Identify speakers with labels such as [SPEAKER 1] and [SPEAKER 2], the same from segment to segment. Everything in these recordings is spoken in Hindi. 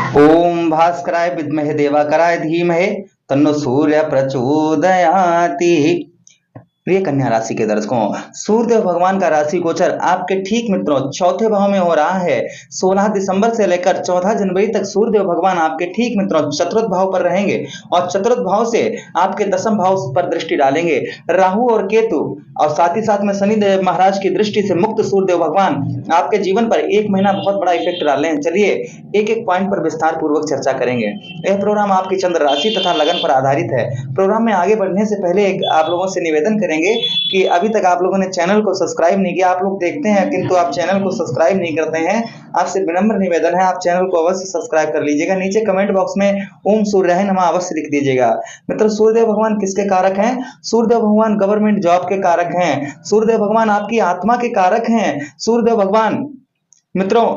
[SPEAKER 1] ओम भास्कराय विद्महे देवाकराय धीमहि तन्नो सूर्य प्रचोदयाति। प्रिय कन्या राशि के दर्शकों, सूर्यदेव भगवान का राशि गोचर आपके ठीक मित्रों चौथे भाव में हो रहा है। 16 दिसंबर से लेकर 14 जनवरी तक सूर्यदेव भगवान आपके ठीक मित्रों चतुर्थ भाव पर रहेंगे और चतुर्थ भाव से आपके दसम भाव पर दृष्टि डालेंगे। राहु और केतु और साथ ही साथ में शनिदेव महाराज की दृष्टि से मुक्त सूर्यदेव भगवान आपके जीवन पर एक महीना बहुत बड़ा इफेक्ट डाल रहे हैं। चलिए एक एक पॉइंट पर विस्तार पूर्वक चर्चा करेंगे। यह प्रोग्राम आपकी चंद्र राशि तथा लगन पर आधारित है। प्रोग्राम में आगे बढ़ने से पहले एक आप लोगों से निवेदन करेंगे कि अभी तक आप लोगों ने चैनल को सब्सक्राइब नहीं किया। आप लोग देखते हैं किंतु आप चैनल को सब्सक्राइब नहीं करते हैं। आपसे विनम्र निवेदन है, आप चैनल को अवश्य सब्सक्राइब कर लीजिएगा। नीचे कमेंट बॉक्स में ओम सूर्याय नमः अवश्य लिख दीजिएगा। मित्रों, सूर्यदेव भगवान किसके कारक हैं? सूर्यदेव भगवान गवर्नमेंट जॉब के कारक हैं। सूर्यदेव भगवान आपकी आत्मा के कारक हैं। सूर्यदेव भगवान मित्रों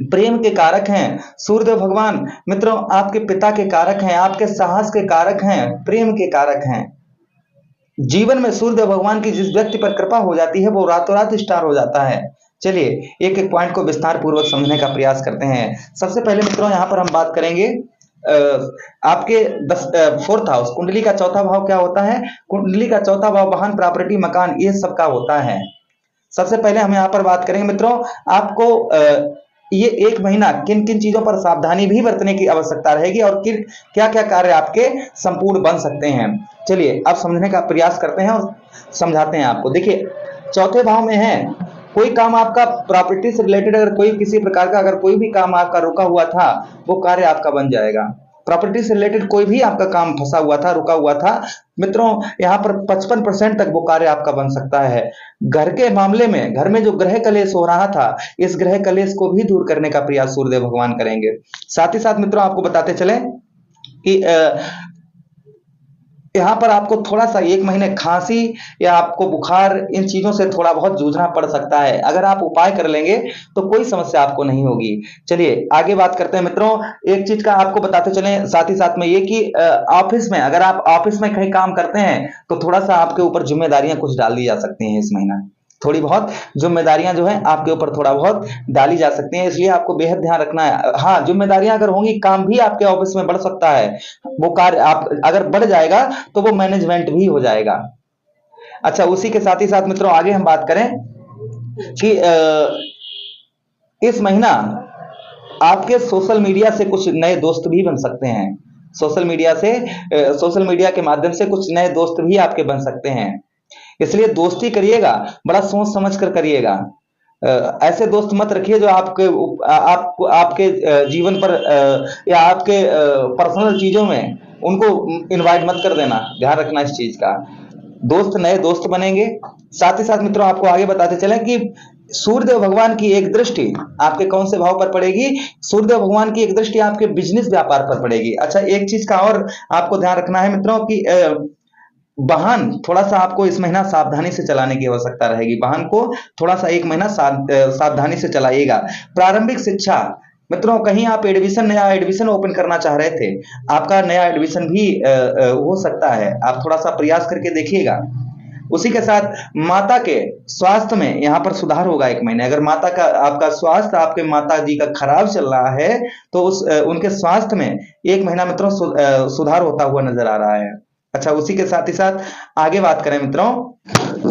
[SPEAKER 1] प्रेम के कारक हैं। सूर्यदेव भगवान मित्रों आपके पिता के कारक हैं, आपके साहस के कारक हैं, प्रेम के कारक हैं। जीवन में सूर्यदेव भगवान की जिस व्यक्ति पर कृपा हो जाती है वो रातों रात स्टार हो जाता है। चलिए एक एक पॉइंट को विस्तार पूर्वक समझने का प्रयास करते हैं। सबसे पहले मित्रों यहाँ पर हम बात करेंगे आपके 4th हाउस कुंडली का चौथा भाव क्या होता है। कुंडली का चौथा भाव वाहन, प्रॉपर्टी, मकान ये सब का होता है। सबसे पहले हम यहाँ पर बात करेंगे मित्रों, आपको ये एक महीना किन किन चीजों पर सावधानी भी बरतने की आवश्यकता रहेगी और क्या क्या कार्य आपके संपूर्ण बन सकते हैं। चलिए अब समझने का प्रयास करते हैं और समझाते हैं आपको। देखिए चौथे भाव में है कोई काम आपका प्रॉपर्टी से रिलेटेड, अगर कोई किसी प्रकार का अगर कोई भी काम आपका रुका हुआ था वो कार्य आपका बन जाएगा। प्रॉपर्टी से रिलेटेड कोई भी आपका काम फंसा हुआ था, रुका हुआ था मित्रों, यहाँ पर 55% तक वो कार्य आपका बन सकता है। घर के मामले में घर में जो ग्रह कलेश हो रहा था इस ग्रह कलेश को भी दूर करने का प्रयास सूर्यदेव भगवान करेंगे। साथ ही साथ मित्रों आपको बताते चले कि यहाँ पर आपको थोड़ा सा एक महीने खांसी या आपको बुखार इन चीजों से थोड़ा बहुत जूझना पड़ सकता है। अगर आप उपाय कर लेंगे तो कोई समस्या आपको नहीं होगी। चलिए आगे बात करते हैं मित्रों। एक चीज का आपको बताते चलें साथ ही साथ में ये कि ऑफिस में अगर आप ऑफिस में कहीं काम करते हैं तो थोड़ा सा आपके ऊपर जिम्मेदारियां कुछ डाल दी जा सकती हैं। इस महीना थोड़ी बहुत जिम्मेदारियां जो है आपके ऊपर थोड़ा बहुत डाली जा सकती हैं, इसलिए आपको बेहद ध्यान रखना है। हाँ, जिम्मेदारियां अगर होंगी काम भी आपके ऑफिस में बढ़ सकता है। वो कार्य आप अगर बढ़ जाएगा तो वो मैनेजमेंट भी हो जाएगा। अच्छा, उसी के साथ ही साथ मित्रों आगे हम बात करें कि इस महीना आपके सोशल मीडिया से कुछ नए दोस्त भी बन सकते हैं। सोशल मीडिया के माध्यम से कुछ नए दोस्त भी आपके बन सकते हैं, इसलिए दोस्ती करिएगा बड़ा सोच समझ कर करिएगा। ऐसे दोस्त मत रखिए जो आपके जीवन पर या आपके पर्सनल चीजों में उनको इनवाइट मत कर देना। ध्यान रखना इस चीज का। नए दोस्त बनेंगे। साथ ही साथ मित्रों आपको आगे बताते चले कि सूर्यदेव भगवान की एक दृष्टि आपके कौन से भाव पर पड़ेगी। सूर्यदेव भगवान की एक दृष्टि आपके बिजनेस व्यापार पर पड़ेगी। अच्छा, एक चीज का और आपको ध्यान रखना है मित्रों कि वाहन थोड़ा सा आपको इस महीना सावधानी से चलाने की आवश्यकता रहेगी। वाहन को थोड़ा सा एक महीना सावधानी से चलाइएगा। प्रारंभिक शिक्षा मित्रों, कहीं आप नया एडमिशन ओपन करना चाह रहे थे, आपका नया एडमिशन भी हो सकता है। आप थोड़ा सा प्रयास करके देखिएगा। उसी के साथ माता के स्वास्थ्य में यहाँ पर सुधार होगा एक महीने। अगर माता का आपका स्वास्थ्य आपके माता जी का खराब चल रहा है तो उनके स्वास्थ्य में एक महीना मित्रों सुधार होता हुआ नजर आ रहा है। अच्छा, उसी के साथ ही साथ आगे बात करें मित्रों,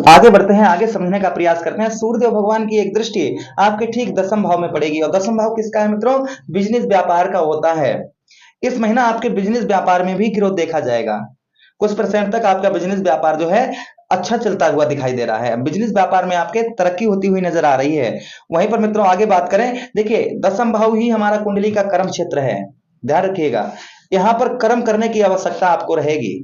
[SPEAKER 1] आगे बढ़ते हैं, आगे समझने का प्रयास करते हैं। सूर्यदेव भगवान की एक दृष्टि आपके ठीक दसम भाव में पड़ेगी और दसम भाव किसका है मित्रों? बिजनेस व्यापार का होता है। इस महीना आपके बिजनेस व्यापार में भी ग्रोथ देखा जाएगा। कुछ परसेंट तक आपका बिजनेस व्यापार जो है अच्छा चलता हुआ दिखाई दे रहा है। बिजनेस व्यापार में आपके तरक्की होती हुई नजर आ रही है। वहीं पर मित्रों आगे बात करें, देखिए दसम भाव ही हमारा कुंडली का कर्म क्षेत्र है। ध्यान रखिएगा, यहाँ पर कर्म करने की आवश्यकता आपको रहेगी।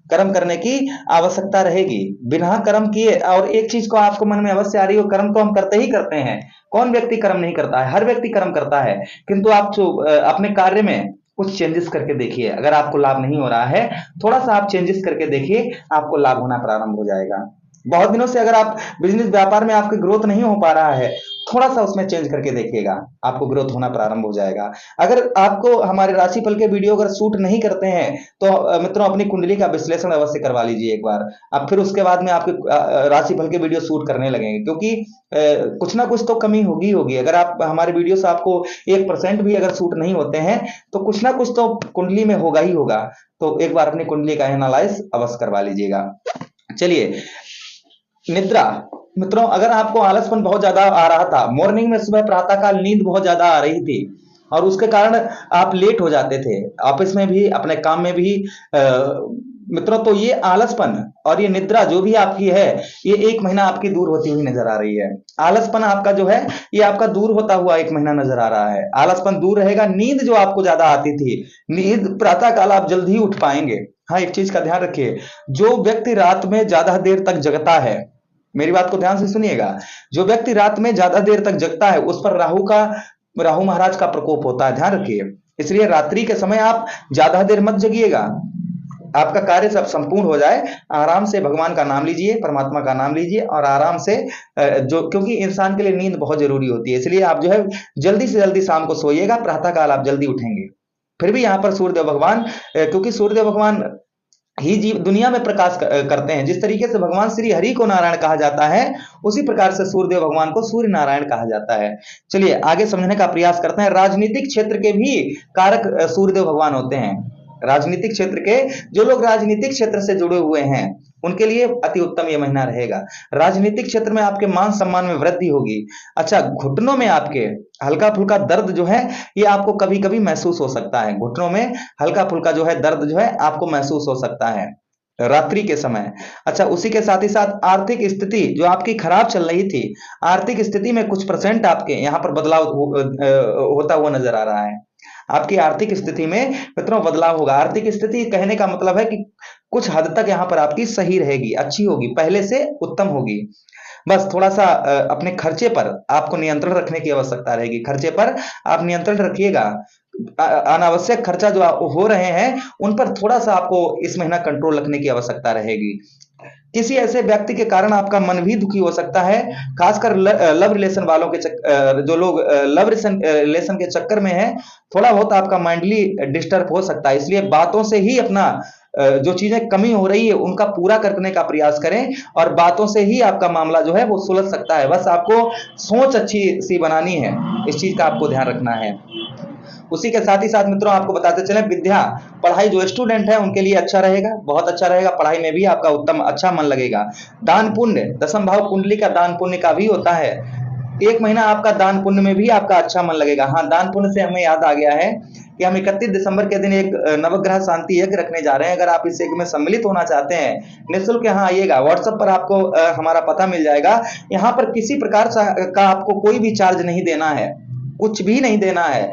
[SPEAKER 1] कर्म करने की आवश्यकता रहेगी। बिना कर्म किए, और एक चीज को आपको मन में अवश्य आ रही हो, कर्म तो हम करते ही करते हैं। कौन व्यक्ति कर्म नहीं करता है? हर व्यक्ति कर्म करता है, किंतु आप अपने कार्य में कुछ चेंजेस करके देखिए। अगर आपको लाभ नहीं हो रहा है, थोड़ा सा आप चेंजेस करके देखिए, आपको लाभ होना प्रारंभ हो जाएगा। बहुत दिनों से अगर आप बिजनेस व्यापार में आपकी ग्रोथ नहीं हो पा रहा है, थोड़ा सा उसमें चेंज करके देखिएगा, आपको ग्रोथ होना प्रारंभ हो जाएगा। अगर आपको हमारे राशिफल के वीडियो अगर सूट नहीं करते हैं तो मित्रों अपनी कुंडली का विश्लेषण अवश्य करवा लीजिए एक बार। अब फिर उसके बाद में आपके राशिफल के वीडियो शूट करने लगेंगे, क्योंकि कुछ ना कुछ तो कमी होगी होगी। अगर आप हमारे वीडियो से आपको 1% भी अगर सूट नहीं होते हैं तो कुछ ना कुछ तो कुंडली में होगा ही होगा। तो एक बार अपनी कुंडली का एनालाइज अवश्य करवा लीजिएगा। चलिए, निद्रा मित्रों, अगर आपको आलसपन बहुत ज्यादा आ रहा था, मॉर्निंग में सुबह प्रातःकाल नींद बहुत ज्यादा आ रही थी और उसके कारण आप लेट हो जाते थे ऑफिस में भी, अपने काम में भी, मित्रों, तो ये आलसपन और ये निद्रा जो भी आपकी है, ये 1 महीना आपकी दूर होती हुई नजर आ रही है। आलसपन आपका जो है ये आपका दूर होता हुआ 1 महीना नजर आ रहा है। आलसपन दूर रहेगा। नींद जो आपको ज्यादा आती थी, नींद प्रातःकाल आप जल्द ही उठ पाएंगे। हाँ, एक चीज का ध्यान रखिए, जो व्यक्ति रात में ज्यादा देर तक जगता है, मेरी बात को ध्यान से सुनिएगा, जो व्यक्ति रात में ज्यादा देर तक जगता है उस पर राहु महाराज का प्रकोप होता है, ध्यान रखिए। इसलिए रात्रि के समय आप ज्यादा देर मत जगिएगा। आपका कार्य सब संपूर्ण हो जाए, आराम से भगवान का नाम लीजिए, परमात्मा का नाम लीजिए और आराम से जो, क्योंकि इंसान के लिए नींद बहुत जरूरी होती है, इसलिए आप जो है जल्दी से जल्दी शाम को सोइएगा, प्रातःकाल आप जल्दी उठेंगे। फिर भी यहाँ पर सूर्यदेव भगवान, क्योंकि सूर्यदेव भगवान ही जीव दुनिया में प्रकाश करते हैं। जिस तरीके से भगवान श्री हरि को नारायण कहा जाता है, उसी प्रकार से सूर्यदेव भगवान को सूर्य नारायण कहा जाता है। चलिए आगे समझने का प्रयास करते हैं। राजनीतिक क्षेत्र के भी कारक सूर्यदेव भगवान होते हैं। राजनीतिक क्षेत्र के, जो लोग राजनीतिक क्षेत्र से जुड़े हुए हैं उनके लिए अति उत्तम ये महीना रहेगा। राजनीतिक क्षेत्र में आपके मान सम्मान में वृद्धि होगी। अच्छा, घुटनों में आपके हल्का फुल्का दर्द जो है ये आपको कभी कभी महसूस हो सकता है। घुटनों में हल्का फुल्का जो है दर्द जो है आपको महसूस हो सकता है रात्रि के समय। अच्छा, उसी के साथ ही साथ आर्थिक स्थिति जो आपकी खराब चल रही थी, आर्थिक स्थिति में कुछ परसेंट आपके यहाँ पर बदलाव होता हुआ नजर आ रहा है। आपकी आर्थिक स्थिति में मित्रों बदलाव होगा। आर्थिक स्थिति कहने का मतलब है कि कुछ हद तक यहाँ पर आपकी सही रहेगी, अच्छी होगी, पहले से उत्तम होगी। बस थोड़ा सा अपने खर्चे पर आपको नियंत्रण रखने की आवश्यकता रहेगी। खर्चे पर आप नियंत्रण रखिएगा। अनावश्यक खर्चा जो हो रहे हैं उन पर थोड़ा सा आपको इस महीना कंट्रोल रखने की आवश्यकता रहेगी। किसी ऐसे व्यक्ति के कारण आपका मन भी दुखी हो सकता है, खासकर लव रिलेशन वालों के जो लोग लव रिलेशन के चक्कर में है, थोड़ा बहुत आपका माइंडली डिस्टर्ब हो सकता है। इसलिए बातों से ही अपना जो चीजें कमी हो रही है उनका पूरा करने का प्रयास करें और बातों से ही आपका मामला जो है वो सुलझ सकता है। बस आपको सोच अच्छी सी बनानी है, इस चीज का आपको ध्यान रखना है। उसी के साथ ही साथ मित्रों आपको बताते चले, विद्या पढ़ाई जो स्टूडेंट है उनके लिए अच्छा रहेगा, बहुत अच्छा रहेगा। पढ़ाई में भी आपका उत्तम अच्छा मन लगेगा। दान पुण्य, दशम भाव कुंडली का दान पुण्य का भी होता है। 1 महीना आपका दान पुण्य में भी आपका अच्छा मन लगेगा। हाँ, दान पुण्य से हमें याद आ गया है कि हम 31 दिसंबर के दिन एक नवग्रह शांति यज्ञ रखने जा रहे हैं। अगर आप इस यज्ञ में सम्मिलित होना चाहते हैं, निःशुल्क यहाँ आइएगा। व्हाट्सएप पर आपको हमारा पता मिल जाएगा। यहाँ पर किसी प्रकार का आपको कोई भी चार्ज नहीं देना है, कुछ भी नहीं देना है।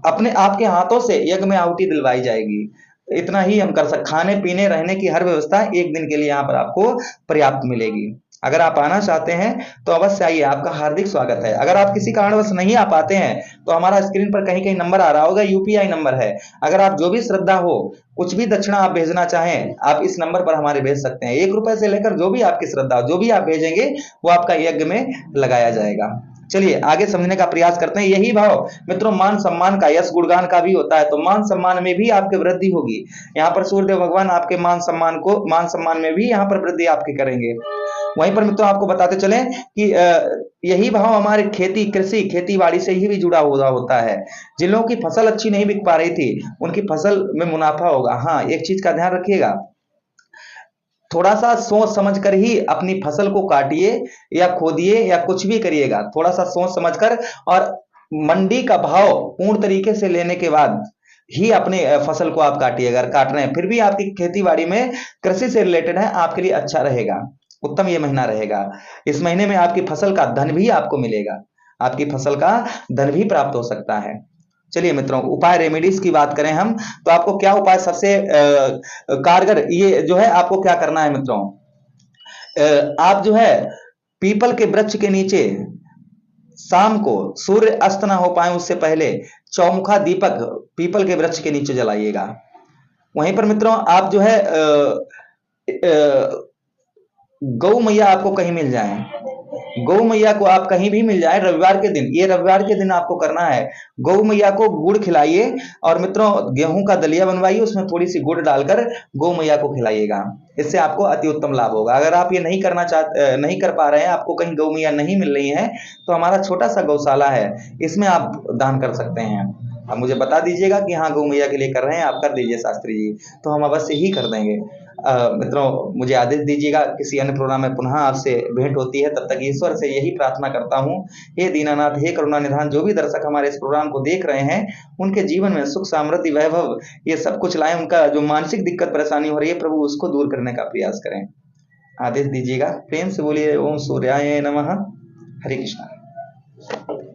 [SPEAKER 1] अपने आपके हाथों से यज्ञ में आहुति दिलवाई जाएगी। इतना ही हम कर सकते। खाने पीने रहने की हर व्यवस्था एक दिन के लिए यहाँ पर आपको पर्याप्त मिलेगी। अगर आप आना चाहते हैं तो अवश्य आइए, आपका हार्दिक स्वागत है। अगर आप किसी कारणवश नहीं आ पाते हैं तो हमारा स्क्रीन पर कहीं कहीं नंबर आ रहा होगा, यूपीआई नंबर है। अगर आप जो भी श्रद्धा हो, कुछ भी दक्षिणा आप भेजना चाहें, आप इस नंबर पर हमारे भेज सकते हैं। 1 रुपए से लेकर जो भी आपकी श्रद्धा, जो भी आप भेजेंगे वो आपका यज्ञ में लगाया जाएगा। चलिए आगे समझने का प्रयास करते हैं। यही भाव मित्रों मान सम्मान का, यश गुणगान का भी होता है, तो मान सम्मान में भी आपकी वृद्धि होगी। यहाँ पर सूर्यदेव भगवान आपके मान सम्मान में भी यहाँ पर वृद्धि आपकी करेंगे। वहीं पर मित्रों आपको बताते चले कि यही भाव हमारे खेती, कृषि, खेती बाड़ी से ही भी जुड़ा हुआ होता है। जिन लोगों की फसल अच्छी नहीं बिक पा रही थी उनकी फसल में मुनाफा होगा। हाँ, एक चीज का ध्यान रखिएगा, थोड़ा सा सोच समझ कर ही अपनी फसल को काटिए या खोदिए या कुछ भी करिएगा। थोड़ा सा सोच समझ कर और मंडी का भाव पूर्ण तरीके से लेने के बाद ही अपने फसल को आप काटिए। अगर काट रहे हैं फिर भी आपकी खेती बाड़ी में कृषि से रिलेटेड है, आपके लिए अच्छा रहेगा, उत्तम ये महीना रहेगा। इस महीने में आपकी फसल का धन भी आपको मिलेगा, आपकी फसल का धन भी प्राप्त हो सकता है। चलिए मित्रों, उपाय रेमेडीज की बात करें हम तो आपको क्या उपाय सबसे कारगर ये जो है आपको क्या करना है मित्रों, आप जो है पीपल के वृक्ष के नीचे शाम को सूर्य अस्त ना हो पाए उससे पहले चौमुखा दीपक पीपल के वृक्ष के नीचे जलाइएगा। वहीं पर मित्रों आप जो है गौ मैया आपको कहीं मिल जाए, गौ मैया को आप कहीं भी मिल जाए रविवार के दिन, ये रविवार के दिन आपको करना है, गौ मैया को गुड़ खिलाइए। और मित्रों गेहूं का दलिया बनवाइए, उसमें थोड़ी सी गुड़ डालकर गौ मैया को खिलाइएगा। इससे आपको अति उत्तम लाभ होगा। अगर आप ये नहीं कर पा रहे हैं, आपको कहीं गौ मैया नहीं मिल रही है, तो हमारा छोटा सा गौशाला है, इसमें आप दान कर सकते हैं। आप मुझे बता दीजिएगा कि हाँ गौ मैया के लिए कर रहे हैं, आप कर दीजिए शास्त्री जी, तो हम अवश्य ही कर देंगे। मित्रों मुझे आदेश दीजिएगा, किसी अन्य प्रोग्राम में पुनः आपसे भेंट होती है। तब तक ईश्वर से यही प्रार्थना करता हूँ, हे दीनानाथ, हे करुणा निधान, जो भी दर्शक हमारे इस प्रोग्राम को देख रहे हैं, उनके जीवन में सुख समृद्धि वैभव ये सब कुछ लाएं। उनका जो मानसिक दिक्कत परेशानी हो रही है, प्रभु उसको दूर करने का प्रयास करें। आदेश दीजिएगा, प्रेम से बोलिए ओम सूर्याय नमः। हरे कृष्णा।